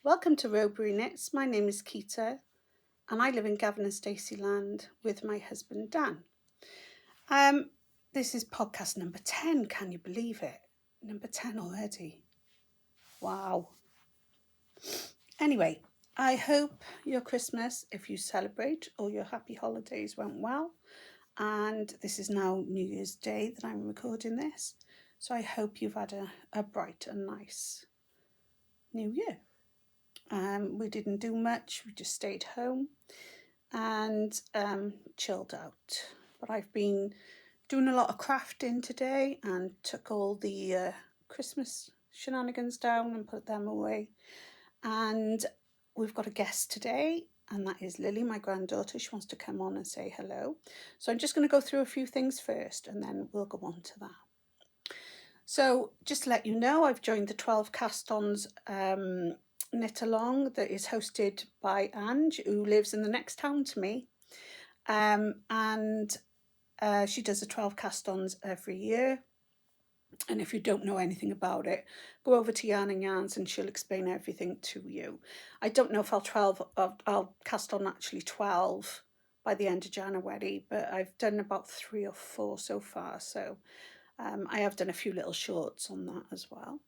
Welcome to Rowberry Knits. My name is Keita and I live in Gavin and Stacey Land with my husband Dan. This is podcast number 10. Can you believe it? Number 10 already. Wow. Anyway, I hope your Christmas, if you celebrate, or your happy holidays went well. And this is now New Year's Day that I'm recording this. So I hope you've had a bright and nice New Year. We didn't do much, we just stayed home and chilled out. But I've been doing a lot of crafting today and took all the Christmas shenanigans down and put them away. And we've got a guest today, and that is Lilly, my granddaughter. She wants to come on and say hello. So I'm just going to go through a few things first and then we'll go on to that. So just to let you know, I've joined the 12 Cast-Ons knit along that is hosted by Ange, who lives in the next town to me, and she does the 12 Cast-Ons every year. And if you don't know anything about it, go over to Yarn and Yarns and she'll explain everything to you. I don't know if I'll cast on actually 12 by the end of January, but I've done about 3 or 4 so far, so I have done a few little shorts on that as well.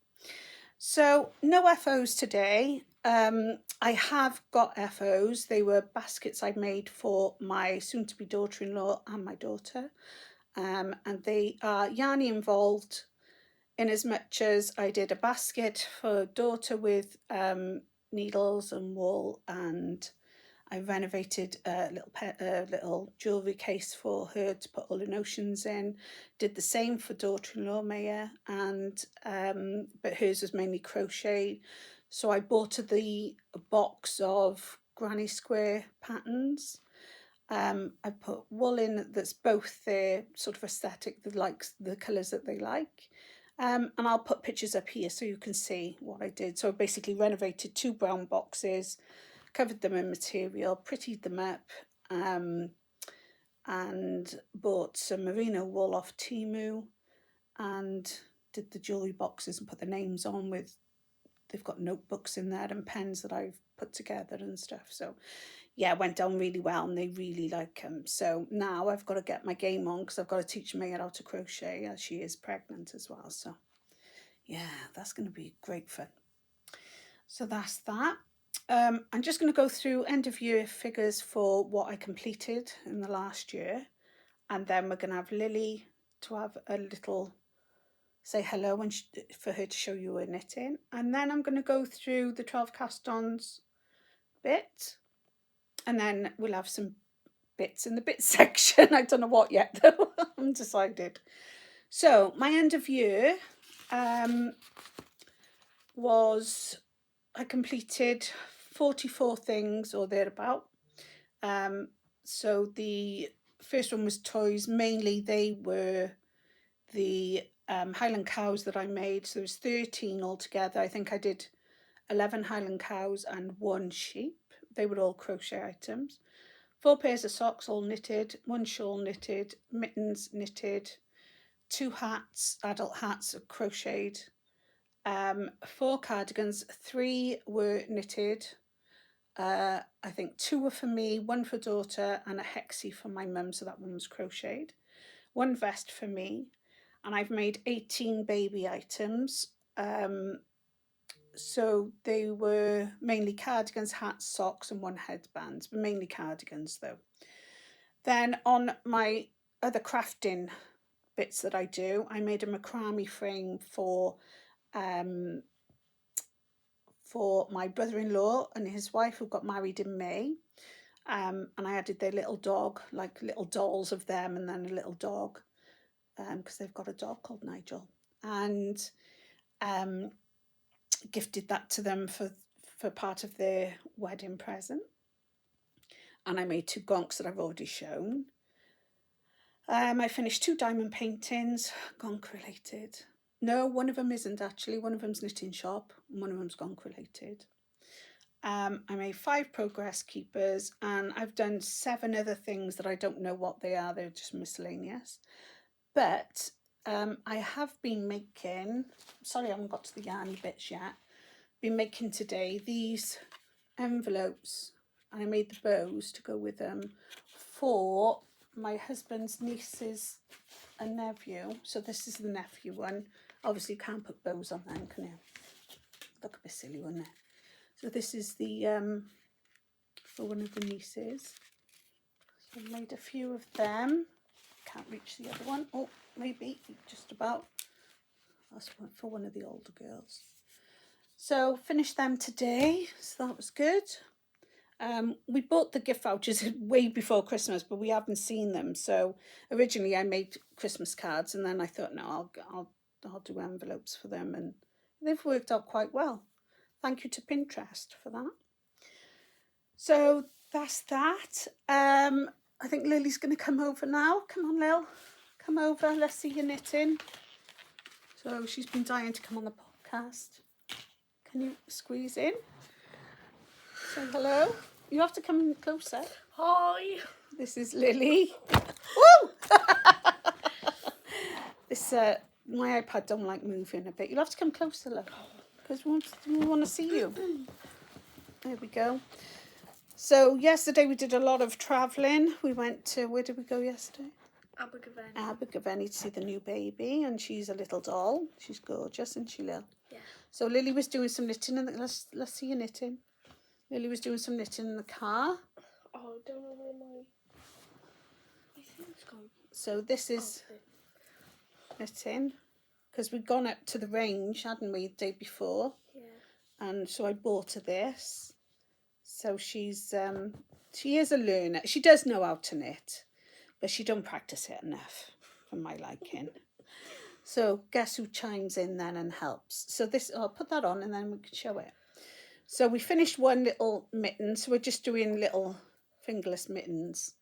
So no FOs today. I have got FOs. They were baskets I made for my soon-to-be daughter-in-law and my daughter. And they are yarny involved in as much as I did a basket for daughter with needles and wool, and I renovated a little jewellery case for her to put all the notions in. Did the same for daughter-in-law Maya, and but hers was mainly crochet. So I bought her the box of granny square patterns. I put wool in that's both their sort of aesthetic, the colours that they like. And I'll put pictures up here so you can see what I did. So I basically renovated 2 brown boxes, covered them in material, prettied them up, and bought some merino wool off Temu and did the jewellery boxes and put the names on with, they've got notebooks in there and pens that I've put together and stuff. So yeah, it went down really well and they really like them. So now I've got to get my game on because I've got to teach Maya how to crochet as she is pregnant as well. So yeah, that's going to be great fun. So that's that. I'm just going to go through end of year figures for what I completed in the last year, and then we're going to have Lilly to have a little say hello and for her to show you her knitting, and then I'm going to go through the 12 cast-ons bit, and then we'll have some bits in the bits section. I don't know what yet though. I'm undecided. So my end of year was I completed 44 things or thereabout. So the first one was toys. Mainly they were the Highland cows that I made. So there was 13 altogether. I think I did 11 Highland cows and 1 sheep. They were all crochet items. 4 pairs of socks all knitted, 1 shawl knitted, mittens knitted, 2 hats, adult hats crocheted, 4 cardigans, 3 were knitted. I think 2 were for me, 1 for daughter, and a hexie for my mum, so that one was crocheted. 1 vest for me, and I've made 18 baby items. So they were mainly cardigans, hats, socks, and 1 headband, but mainly cardigans though. Then on my other crafting bits that I do, I made a macrame frame for my brother-in-law and his wife who got married in May. And I added their little dog, like little dolls of them, and then a little dog, because they've got a dog called Nigel, and gifted that to them for part of their wedding present. And I made 2 gonks that I've already shown. I finished 2 diamond paintings, gonk related. No, one of them isn't actually. One of them's knitting shop and one of them's gonk related. I made 5 progress keepers, and I've done 7 other things that I don't know what they are. They're just miscellaneous. But I have been making, sorry I haven't got to the yarny bits yet. been making today these envelopes, and I made the bows to go with them for my husband's nieces and nephew. So this is the nephew one. Obviously you can't put bows on them, can you? Look a bit silly, wouldn't it? So this is the for one of the nieces. So I made a few of them. Can't reach the other one. Oh, maybe just about. That's one for one of the older girls. So finished them today, so that was good. We bought the gift vouchers way before Christmas, but we haven't seen them. So originally I made Christmas cards, and then I thought, no, I'll do envelopes for them, and they've worked out quite well. Thank you to Pinterest for that. So that's that. I think Lily's going to come over now. Come on, Lil, come over. Let's see your knitting. So she's been dying to come on the podcast. Can you squeeze in? Say hello. You have to come in closer. Hi. This is Lily. Woo! This my iPad don't like moving a bit. You'll have to come closer, look, because we want to see you. There we go. So yesterday we did a lot of travelling. We went to, where did we go yesterday? Abergavenny to see the new baby, and she's a little doll. She's gorgeous, isn't she, Lil? Yeah. So Lily was doing some knitting, and let's see your knitting. Lily was doing some knitting in the car. Oh, I don't know where my thing's gone. So this is knitting, because we'd gone up to the range, hadn't we, the day before? Yeah. And so I bought her this. So she is a learner. She does know how to knit, but she don't practice it enough for my liking. So guess who chimes in then and helps? So this, I'll put that on and then we can show it. So we finished one little mitten. So we're just doing little fingerless mittens,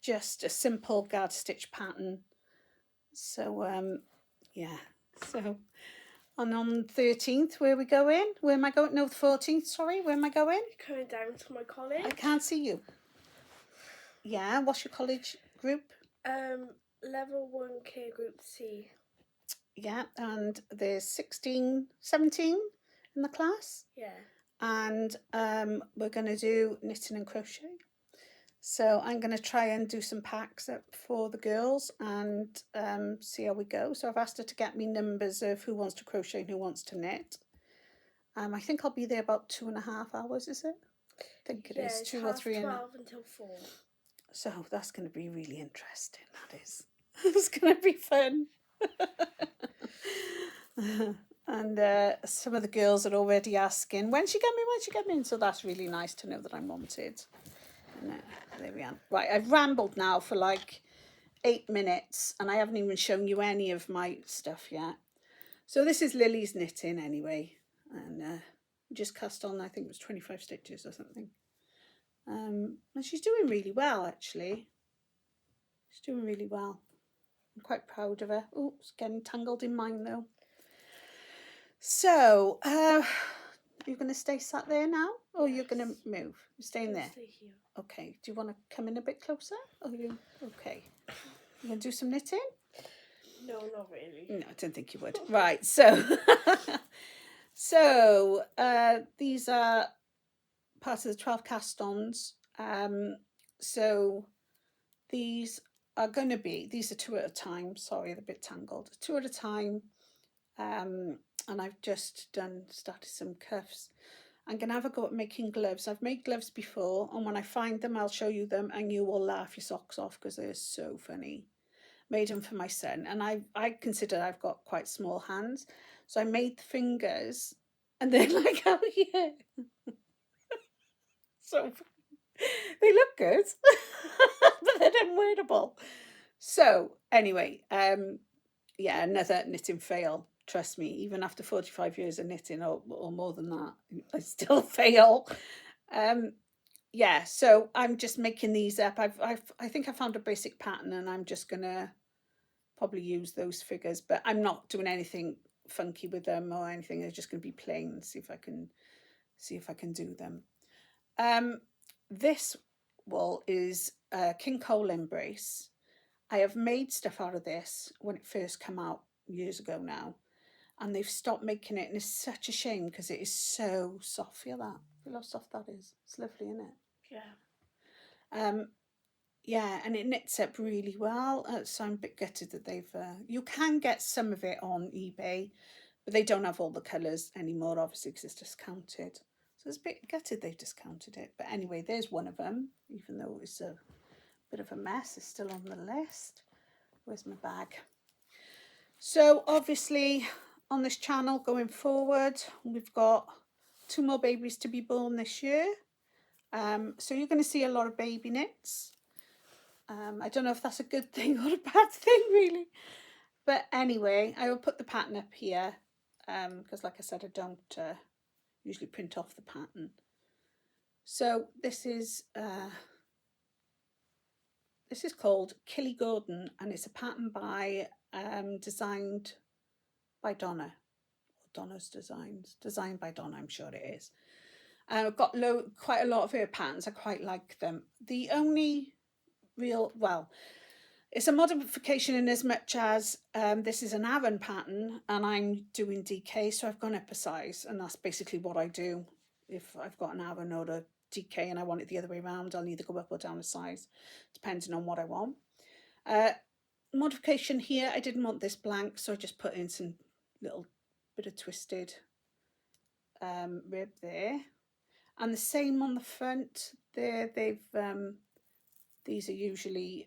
just a simple guard stitch pattern. So yeah. So and on the 13th, where are we going? Where am I going? No, the 14th, sorry. Where am I going? Coming down to my college. I can't see you. Yeah, what's your college group? Level 1 K Group C. Yeah, and there's 16, 17 in the class. Yeah. And we're going to do knitting and crochet. So I'm going to try and do some packs up for the girls and see how we go. So I've asked her to get me numbers of who wants to crochet and who wants to knit. I think I'll be there about 2.5 hours, is it? I think it is 2 or 3. 12 until 4. So that's going to be really interesting, that is. It's going to be fun. And some of the girls are already asking, when she get me? And so that's really nice to know that I'm wanted. And, there we are. Right, I've rambled now for like 8 minutes and I haven't even shown you any of my stuff yet. So this is Lily's knitting anyway. And just cast on, I think it was 25 stitches or something. And she's doing really well, actually. She's doing really well. I'm quite proud of her. Oh, it's getting tangled in mine though. So, you're going to stay sat there now? Or you're going to move? You're staying there? Stay here. Okay. Do you want to come in a bit closer? Or you? Okay. You going to do some knitting? No, not really. No, I don't think you would. Right, so... So, these are part of the 12 cast-ons. So, these are going to be... These are 2 at a time. Sorry, they're a bit tangled. 2 at a time. And I've just started some cuffs. I'm going to have a go at making gloves. I've made gloves before, and when I find them, I'll show you them, and you will laugh your socks off because they're so funny. Made them for my son, and I consider I've got quite small hands, so I made the fingers, and they're like, oh yeah. So they look good, but they're unwearable. So anyway, yeah, another knitting fail. Trust me, even after 45 years of knitting, or more than that, I still fail. Yeah, so I'm just making these up. I think I found a basic pattern, and I'm just gonna probably use those figures, but I'm not doing anything funky with them or anything. They're just gonna be plain. See if I can do them. This wool is King Cole Embrace. I have made stuff out of this when it first came out years ago now. and they've stopped making it, and it's such a shame because it is so soft. Feel that? Feel how soft that is? It's lovely, isn't it? Yeah. Yeah, and it knits up really well. So I'm a bit gutted that they've. You can get some of it on eBay, but they don't have all the colours anymore, obviously, because it's discounted. So it's a bit gutted they've discounted it. But anyway, there's one of them, even though it's a bit of a mess. It's still on the list. Where's my bag? So obviously, on this channel going forward, we've got 2 more babies to be born this year. So you're going to see a lot of baby knits. I don't know if that's a good thing or a bad thing, really. But anyway, I will put the pattern up here because, like I said, I don't usually print off the pattern. So this is called Killygordon, and it's a pattern by designed by Donna. Donna's designed by Donna, I'm sure it is. I've got quite a lot of her patterns. I quite like them. The only it's a modification in as much as this is an Aran pattern and I'm doing DK, so I've gone up a size, and that's basically what I do. If I've got an Aran or a DK and I want it the other way around, I'll either go up or down a size, depending on what I want. Modification here, I didn't want this blank, so I just put in some little bit of twisted rib there. And the same on the front there. They've these are usually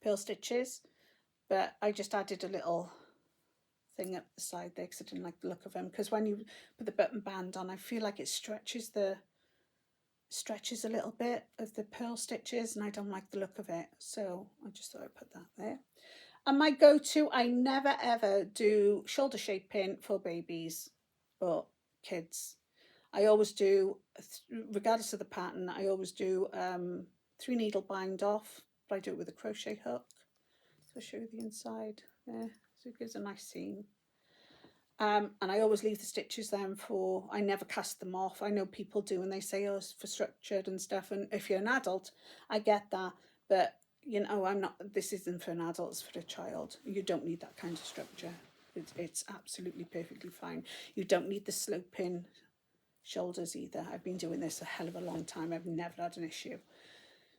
pearl stitches, but I just added a little thing up the side there because I didn't like the look of them. Because when you put the button band on, I feel like it stretches a little bit of the pearl stitches, and I don't like the look of it. So I just thought I'd put that there. And my go-to, I never ever do shoulder shaping for babies or kids. I always do, regardless of the pattern, I always do 3 needle bind off, but I do it with a crochet hook. So I'll show you the inside there, so it gives a nice seam. And I always leave the stitches then I never cast them off. I know people do, and they say, oh, it's for structured and stuff. And if you're an adult, I get that. But, you know, this isn't for an adult, it's for a child. You don't need that kind of structure. It's absolutely perfectly fine. You don't need the sloping shoulders either. I've been doing this a hell of a long time. I've never had an issue.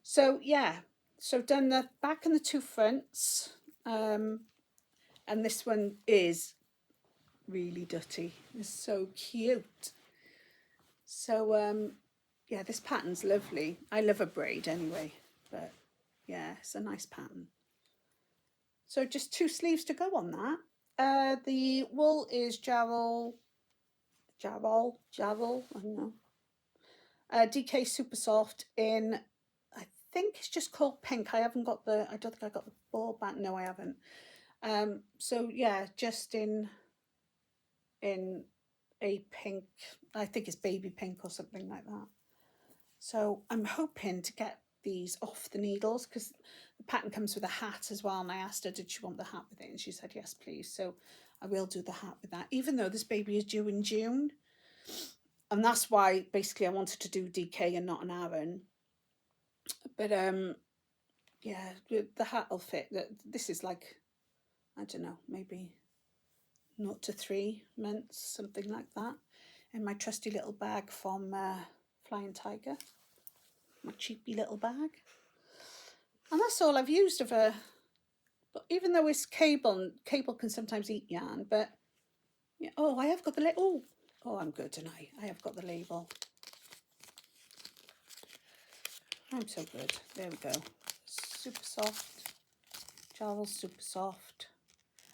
So yeah, so done the back and the 2 fronts, and this one is really dutty. It's so cute. So yeah, this pattern's lovely. I love a braid anyway, but yeah, it's a nice pattern. So just 2 sleeves to go on that. The wool is Jarrell, I don't know. DK Super Soft in, I think it's just called pink. I don't think I got the ball back. No, I haven't. So yeah, just in a pink, I think it's baby pink or something like that. So I'm hoping to get these off the needles because the pattern comes with a hat as well, and I asked her did she want the hat with it, and she said yes please. So I will do the hat with that, even though this baby is due in June. And that's why basically I wanted to do DK and not an Aran. But yeah, the hat will fit. This is like, I don't know, maybe 0 to 3 months, something like that, in my trusty little bag from Flying Tiger, my cheapy little bag. And that's all I've used of her. But even though it's cable can sometimes eat yarn, but yeah, oh, I have got the label. Oh, I'm good tonight. I have got the label. I'm so good. There we go. Super soft. Jarrell Super Soft.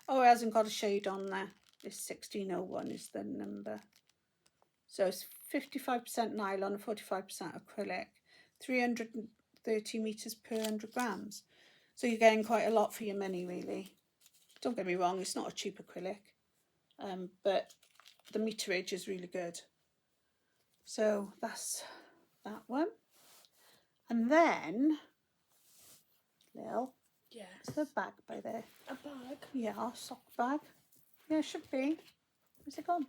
Oh, it hasn't got a shade on there. It's 1601 is the number. So it's 55% nylon and 45% acrylic. 330 meters per 100 grams. So you're getting quite a lot for your money, really. Don't get me wrong, it's not a cheap acrylic, but the meterage is really good. So that's that one. And then, Lil, Yes. is there a bag by there? A bag? Yeah, a sock bag. Yeah, it should be. Where's it gone?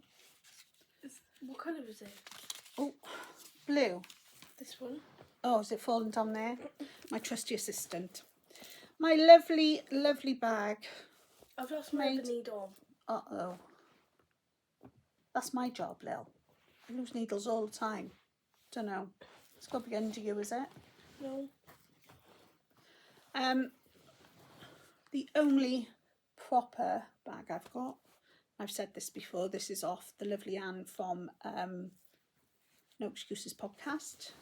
What colour is it? Oh, blue. This one? Oh, is it fallen down there? My trusty assistant. My lovely, lovely bag. I've lost my other needle. Uh-oh. That's my job, Lil. I lose needles all the time. Don't know. It's got to be under you, is it? No. The only proper bag I've got, I've said this before, this is off the lovely Anne from No Excuses podcast.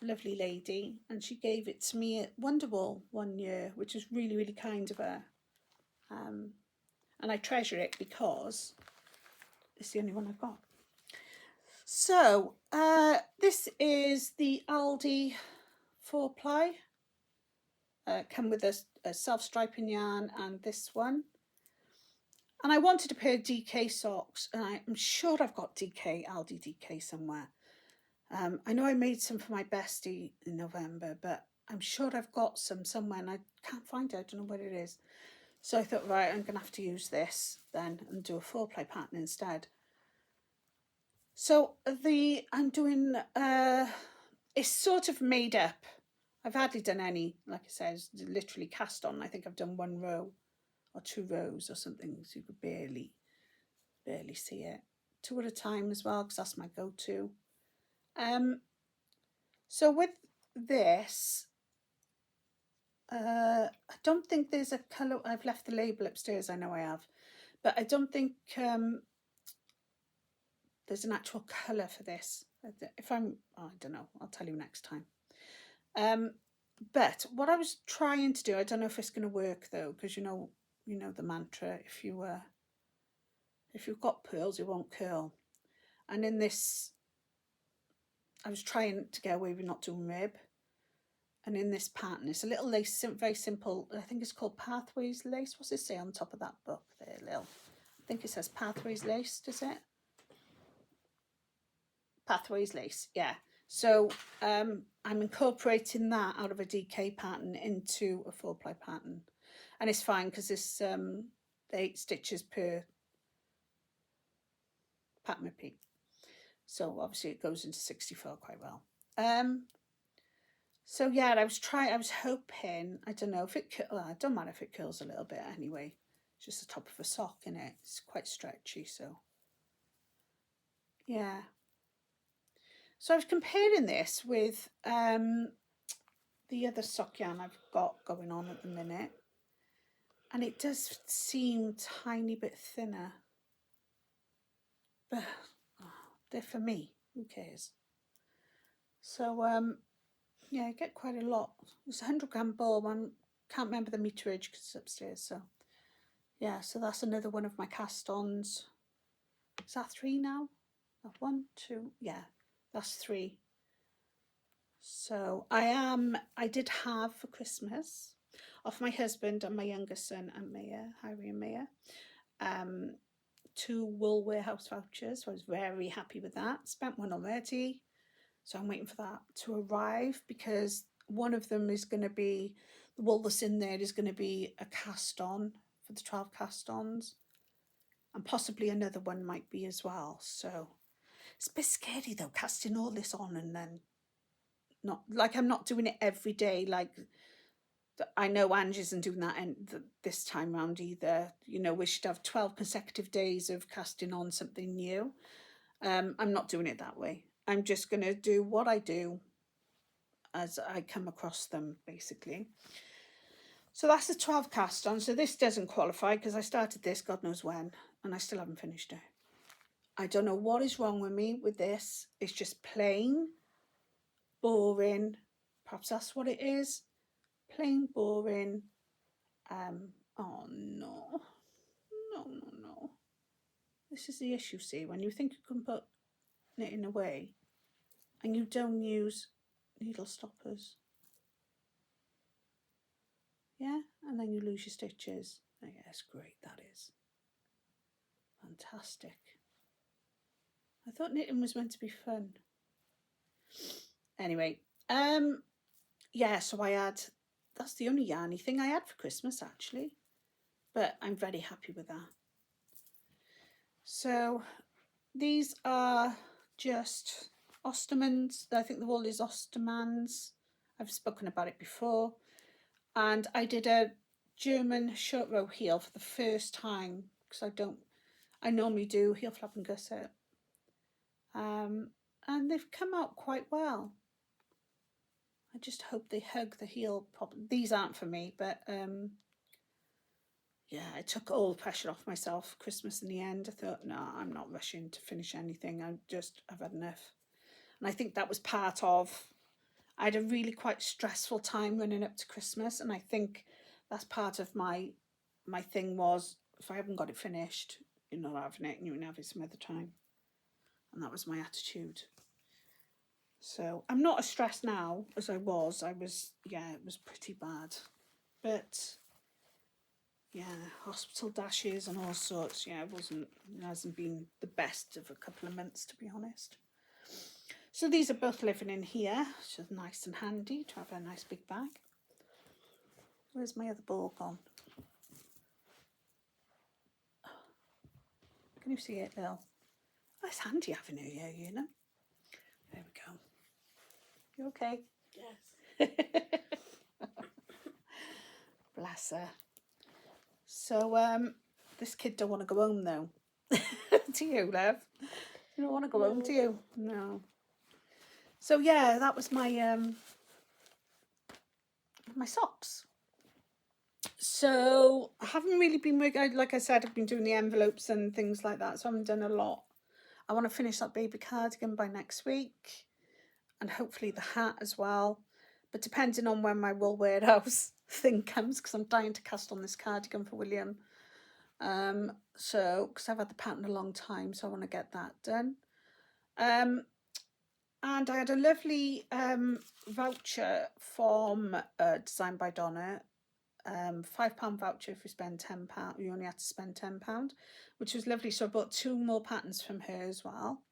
Lovely lady, and she gave it to me at Wonderwall one year, which was really, really kind of her. And I treasure it because it's the only one I've got. So this is the Aldi 4-ply. Come with a self-striping yarn and this one. And I wanted a pair of DK socks, and I'm sure I've got DK, Aldi DK somewhere. I know I made some for my bestie in November, but I'm sure I've got some somewhere and I can't find it. I don't know where it is. So I thought, right, I'm going to have to use this then and do a 4-ply pattern instead. So I'm doing, it's sort of made up. I've hardly done any, like I said, it's literally cast on. I think I've done 1 row or 2 rows or something, so you could barely see it. 2 at a time as well, because that's my go-to. So with this, I don't think there's a colour. I've left the label upstairs, I know I have, but I don't think there's an actual colour for this. If I don't know, I'll tell you next time. But what I was trying to do, I don't know if it's going to work though, because you know the mantra, if you've got pearls, it won't curl. And in this, I was trying to get away with not doing rib. And in this pattern, it's a little lace, very simple. I think it's called Pathways Lace. What's it say on top of that book there, Lil? I think it says Pathways Lace, does it? Pathways Lace, yeah. So I'm incorporating that out of a DK pattern into a 4-ply pattern. And it's fine because it's 8 stitches per pattern repeat. So obviously it goes into 64 quite well. So yeah, I was hoping, I don't know if it, well, it don't matter if it curls a little bit anyway. It's just the top of a sock in it. It's quite stretchy, so yeah. So I was comparing this with the other sock yarn I've got going on at the minute. And it does seem a tiny bit thinner. But they're for me, who cares? So yeah, I get quite a lot. It's a 100-gram ball. I can't remember the meterage because it's upstairs. So yeah, so that's another one of my cast-ons. Is that 3 now? 1, 2, yeah, that's 3. So I did have for Christmas, off my husband and my youngest son and Maya, Harry and Maya, 2 wool warehouse vouchers. So I was very happy with that. Spent one already. So I'm waiting for that to arrive because one of them is going to be, the wool that's in there is going to be a cast on for the 12 cast ons. And possibly another one might be as well. So it's a bit scary though, casting all this on and then not, like I'm not doing it every day. Like I know Ange isn't doing that this time round either. You know, we should have 12 consecutive days of casting on something new. I'm not doing it that way. I'm just going to do what I do as I come across them, basically. So that's the 12 cast on. So this doesn't qualify because I started this God knows when, and I still haven't finished it. I don't know what is wrong with me with this. It's just plain, boring. Perhaps that's what it is. Plain, boring. Oh no. No. This is the issue, see, when you think you can put knitting away and you don't use needle stoppers. Yeah, and then you lose your stitches. Oh, yeah, it's great, that is. Fantastic. I thought knitting was meant to be fun. Anyway, yeah, so I had, that's the only yarny thing I had for Christmas actually, but I'm very happy with that. So these are just Ostermans. I think the wool is Ostermans. I've spoken about it before. And I did a German short row heel for the first time because I normally do heel flap and gusset. And they've come out quite well. I just hope they hug the heel properly. These aren't for me, but yeah, I took all the pressure off myself for Christmas in the end. I thought, no, I'm not rushing to finish anything. I've had enough. And I think that was part of, I had a really quite stressful time running up to Christmas. And I think that's part of my thing was, if I haven't got it finished, you're not having it and you can have it some other time. And that was my attitude. So I'm not as stressed now as I was. Yeah, it was pretty bad. But yeah, hospital dashes and all sorts. Yeah, it hasn't been the best of a couple of months, to be honest. So these are both living in here, which is nice and handy to have a nice big bag. Where's my other ball gone? Can you see it, Lil? Oh, it's handy having her here, you know. There we go. You okay? Yes. Bless her. So this kid don't want to go home though. Do you, love? You don't want to go home, do you? No. So yeah, that was my my socks. So I haven't really been working. Like I said, I've been doing the envelopes and things like that. So I haven't done a lot. I want to finish that baby cardigan by next week, and hopefully the hat as well. But depending on when my wool warehouse thing comes, because I'm dying to cast on this cardigan for William. So because I've had the pattern a long time, so I want to get that done. And I had a lovely voucher from Designed by Donna. £5 voucher if you spend £10. You only have to spend £10, which was lovely. So I bought 2 more patterns from her as well.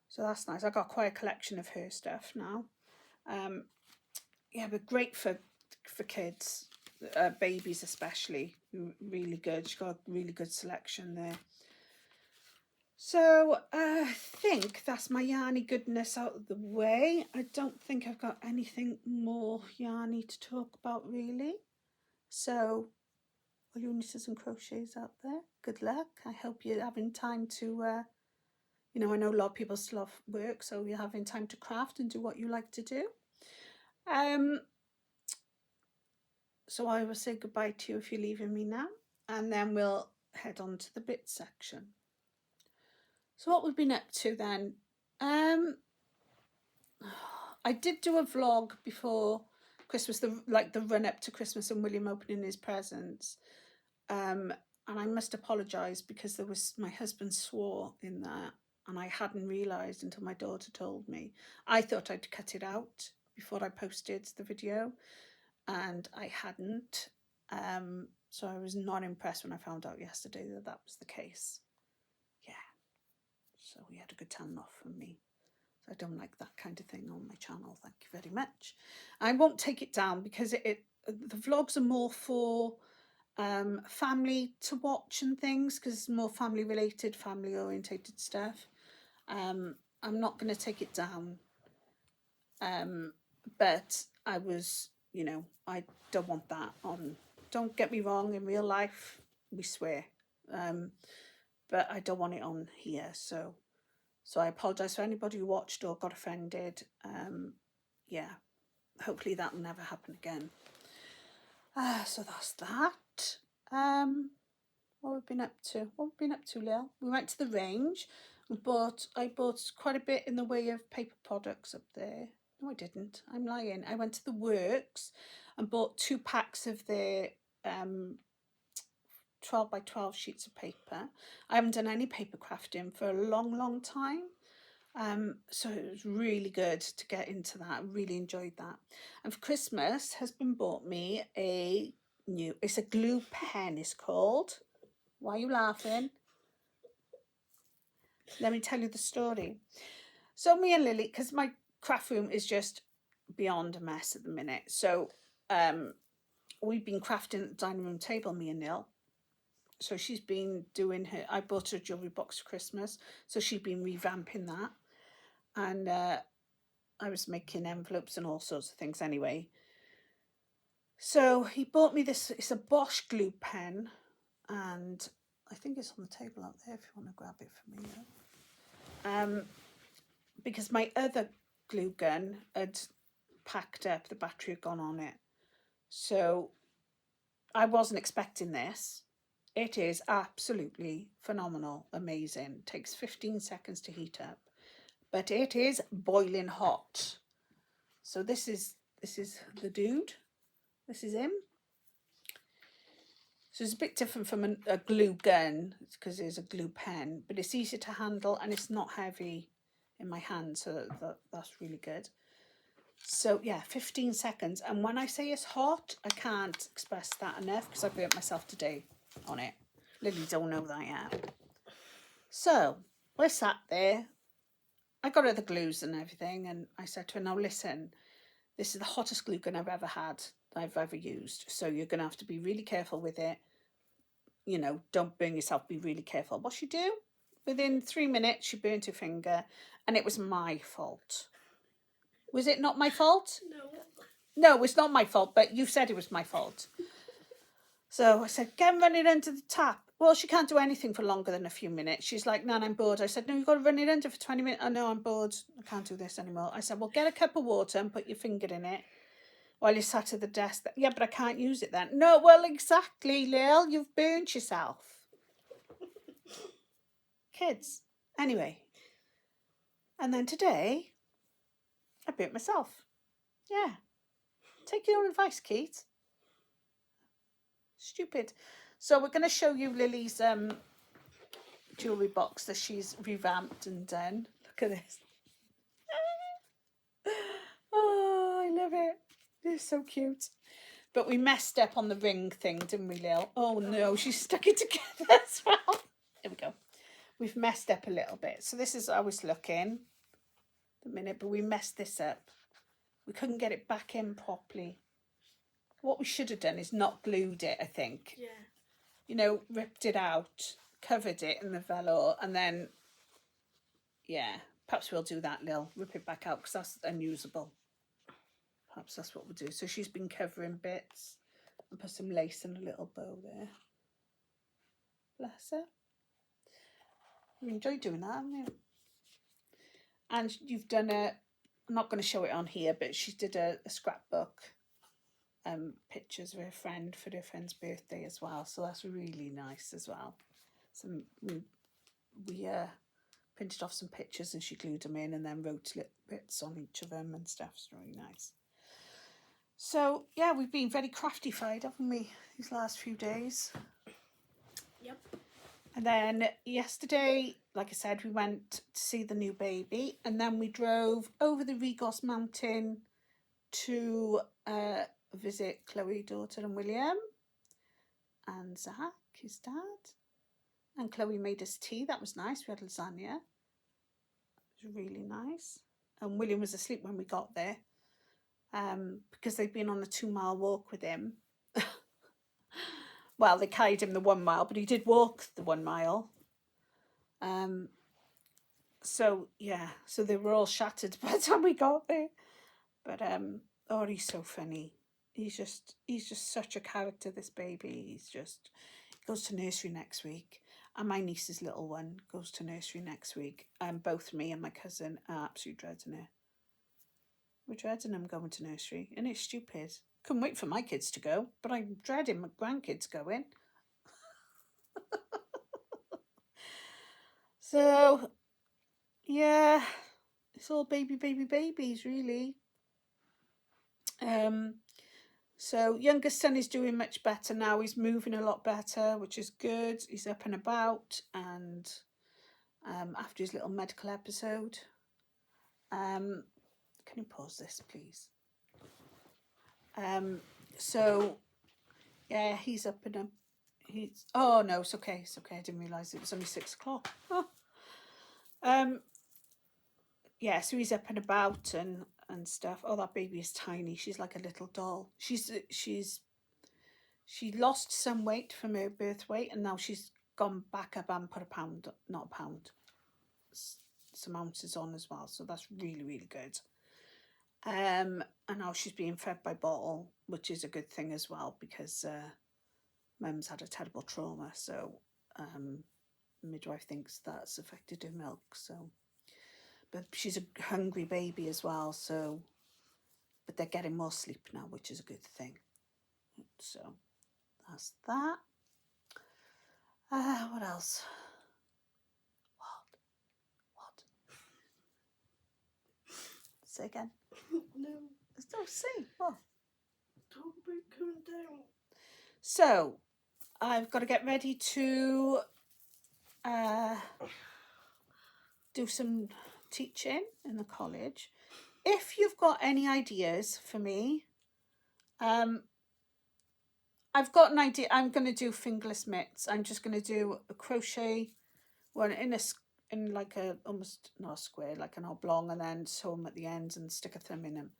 So that's nice. I got quite a collection of her stuff now. Yeah, but great for kids, babies especially. Really good. She's got a really good selection there. So I think that's my yarny goodness out of the way. I don't think I've got anything more yarny to talk about really. So all your knitters and crochets out there, good luck. I hope you're having time to, I know a lot of people still have work, so you're having time to craft and do what you like to do. So I will say goodbye to you if you're leaving me now, and then we'll head on to the bit section. So what we've been up to then, I did do a vlog before Christmas, the run up to Christmas and William opening his presents. And I must apologise because my husband swore in that and I hadn't realised until my daughter told me. I thought I'd cut it out before I posted the video and I hadn't. So I was not impressed when I found out yesterday that was the case. Yeah. So we had a good telling off from me. So I don't like that kind of thing on my channel. Thank you very much. I won't take it down because the vlogs are more for family to watch and things because it's more family related, family orientated stuff. I'm not going to take it down. But I was, I don't want that on. Don't get me wrong, in real life we swear. But I don't want it on here, so I apologise for anybody who watched or got offended. Yeah, hopefully that'll never happen again. So that's that. What we've been up to? Lil? We went to the range. I bought quite a bit in the way of paper products up there. No, I didn't. I'm lying. I went to the Works and bought 2 packs of their 12 by 12 sheets of paper. I haven't done any paper crafting for a long time. So it was really good to get into that. I really enjoyed that. And for Christmas has been bought me it's a glue pen, it's called. Why are you laughing? Let me tell you the story. So me and Lily, because my craft room is just beyond a mess at the minute. So we've been crafting at the dining room table, me and Neil. So she's been doing I bought her a jewellery box for Christmas. So she's been revamping that. And I was making envelopes and all sorts of things anyway. So he bought me this, it's a Bosch glue pen. And I think it's on the table out there if you want to grab it for me. Because my other glue gun had packed up, the battery had gone on it. So I wasn't expecting this. It is absolutely phenomenal, amazing. It takes 15 seconds to heat up, but it is boiling hot. So this is the dude. This is him. So it's a bit different from a glue gun because it's a glue pen, but it's easy to handle and it's not heavy in my hand, so that's really good. So yeah, 15 seconds. And when I say it's hot, I can't express that enough because I burnt myself today on it. Lily don't know that yet. So we're sat there. I got other glues and everything, and I said to her, now listen, this is the hottest glue gun I've ever used. So you're going to have to be really careful with it. You know, don't burn yourself, be really careful. What she do? Within 3 minutes, she burnt her finger, and it was my fault. Was it not my fault? No, it's not my fault, but you said it was my fault. So I said, get running under the tap. Well, she can't do anything for longer than a few minutes. She's like, Nan, I'm bored. I said, no, you've got to run it under for 20 minutes. Oh, no, I'm bored. I can't do this anymore. I said, well, get a cup of water and put your finger in it while you're sat at the desk. Yeah, but I can't use it then. No, well, exactly, Lil. You've burnt yourself. Kids. Anyway. And then today, I burnt myself. Yeah. Take your own advice, Keith. Stupid. So we're going to show you Lily's jewellery box that she's revamped and done. Look at this. Oh, I love it. It's so cute. But we messed up on the ring thing, didn't we, Lil? Oh no, she stuck it together as well. Here we go. We've messed up a little bit. So this is how it's looking at the minute, but we messed this up. We couldn't get it back in properly. What we should have done is not glued it, I think. Yeah. You know, ripped it out, covered it in the velour, and then, yeah, perhaps we'll do that, Lil. Rip it back out because that's unusable. Perhaps that's what we'll do. So she's been covering bits and put some lace and a little bow there. Bless her. You enjoy doing that, haven't you? And you've done I'm not going to show it on here, but she did a scrapbook, pictures of her friend for her friend's birthday as well. So that's really nice as well. So we printed off some pictures and she glued them in and then wrote little bits on each of them and stuff. It's really nice. So yeah, we've been very crafty-fied, haven't we, these last few days? Yep. And then yesterday, like I said, we went to see the new baby, and then we drove over the Regos Mountain to visit Chloe, daughter, and William, and Zach, his dad. And Chloe made us tea. That was nice. We had lasagna. It was really nice. And William was asleep when we got there, because they'd been on a 2-mile walk with him. Well, they carried him the 1 mile, but he did walk the 1 mile. So yeah, so they were all shattered by the time we got there. But oh, he's so funny. He's just such a character, this baby. He goes to nursery next week. And my niece's little one goes to nursery next week. And both me and my cousin are absolutely dreading it. We're dreading them going to nursery. And it's stupid. Couldn't wait for my kids to go, but I'm dreading my grandkids going. So, yeah, it's all babies, really. So youngest son is doing much better now. He's moving a lot better, which is good. He's up and about, and after his little medical episode. Can you pause this, please? So yeah, he's up and up. Oh no, it's okay. I didn't realise it was only 6 o'clock. Oh. Yeah, so he's up and about and stuff. Oh, that baby is tiny. She's like a little doll. She lost some weight from her birth weight, and now she's gone back up and put some ounces on as well. So that's really, really good. And now she's being fed by bottle, which is a good thing as well, because Mum's had a terrible trauma. So midwife thinks that's affected her milk. So, but she's a hungry baby as well. So, but they're getting more sleep now, which is a good thing. So that's that. What else? What? Say again. No. Don't say what. Talk about coming down. So I've got to get ready to do some teaching in the college. If you've got any ideas for me, I've got an idea. I'm going to do fingerless mitts. I'm just going to do a crochet one in like a almost not a square, like an oblong, and then sew them at the ends and stick a thumb in them.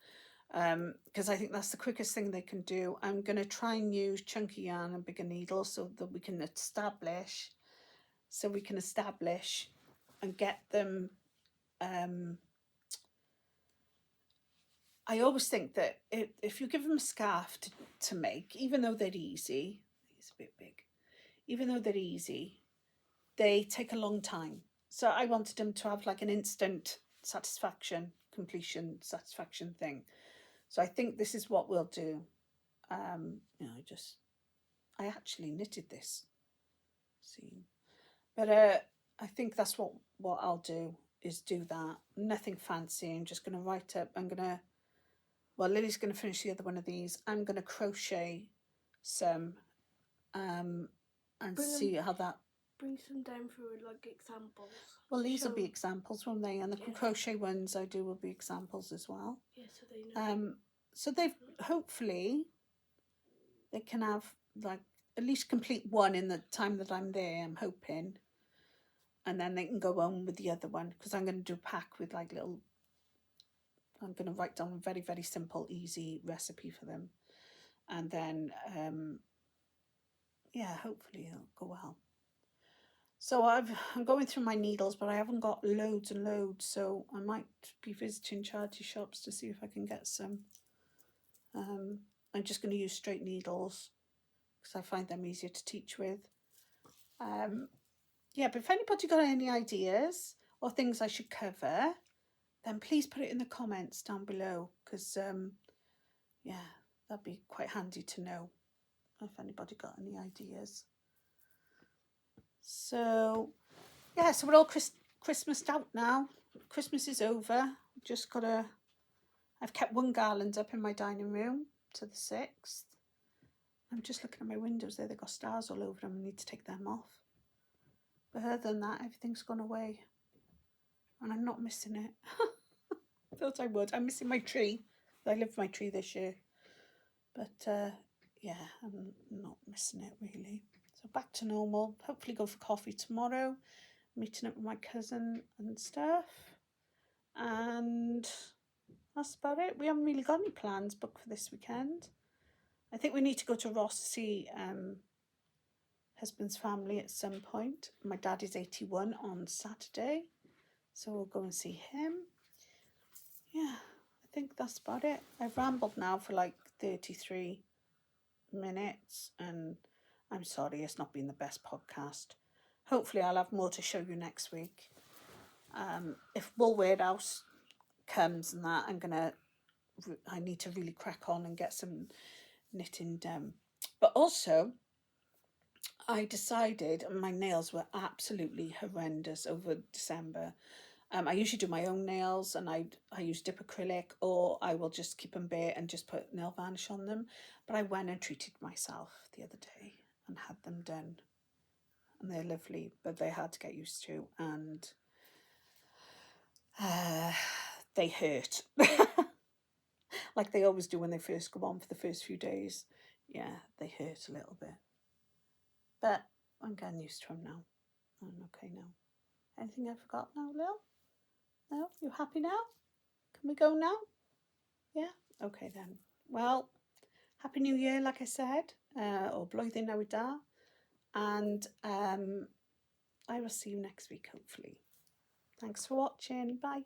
Because I think that's the quickest thing they can do. I'm going to try and use chunky yarn and bigger needles so that we can establish and get them. I always think that if you give them a scarf to make, even though they're easy, it's a bit big, even though they're easy, they take a long time. So I wanted them to have like an instant completion satisfaction thing. So I think this is what we'll do. I actually knitted this seam, but I think that's what I'll do is do that. Nothing fancy. I'm just going to write up. Lily's going to finish the other one of these. I'm going to crochet some and see how that. Bring some down for like examples. Well, these will be examples, won't they? And the crochet ones I do will be examples as well. Yeah, so they know. So they've hopefully they can have like at least complete one in the time that I'm there. I'm hoping, and then they can go on with the other one because I'm going to do a pack with like little. I'm going to write down a very, very simple, easy recipe for them. And then, hopefully it'll go well. So I'm going through my needles, but I haven't got loads and loads. So I might be visiting charity shops to see if I can get some. I'm just going to use straight needles because I find them easier to teach with. But if anybody got any ideas or things I should cover, then please put it in the comments down below because, that'd be quite handy to know if anybody got any ideas. So, so we're all Christmased out now. Christmas is over. I've kept one garland up in my dining room to the 6th. I'm just looking at my windows there. They've got stars all over them. I need to take them off. But other than that, everything's gone away. And I'm not missing it. I thought I would. I'm missing my tree. I lived my tree this year. But, I'm not missing it really. So back to normal. Hopefully go for coffee tomorrow. Meeting up with my cousin and stuff. And that's about it. We haven't really got any plans booked for this weekend. I think we need to go to Ross to see husband's family at some point. My dad is 81 on Saturday. So we'll go and see him. Yeah, I think that's about it. I've rambled now for like 33 minutes and I'm sorry it's not been the best podcast. Hopefully I'll have more to show you next week. If Wool Warehouse comes and that, I need to really crack on and get some knitting done. But also, I decided my nails were absolutely horrendous over December. I usually do my own nails and I use dip acrylic or I will just keep them bare and just put nail varnish on them. But I went and treated myself the other day and had them done. And they're lovely, but they're hard to get used to and they hurt. Like they always do when they first go on for the first few days. Yeah, they hurt a little bit. But I'm getting used to them now. I'm okay now. Anything I forgot now, Lil? No? You happy now? Can we go now? Yeah? Okay then. Well, Happy New Year, like I said. Or Blwyddyn Newydd Da. And I will see you next week, hopefully. Thanks for watching. Bye.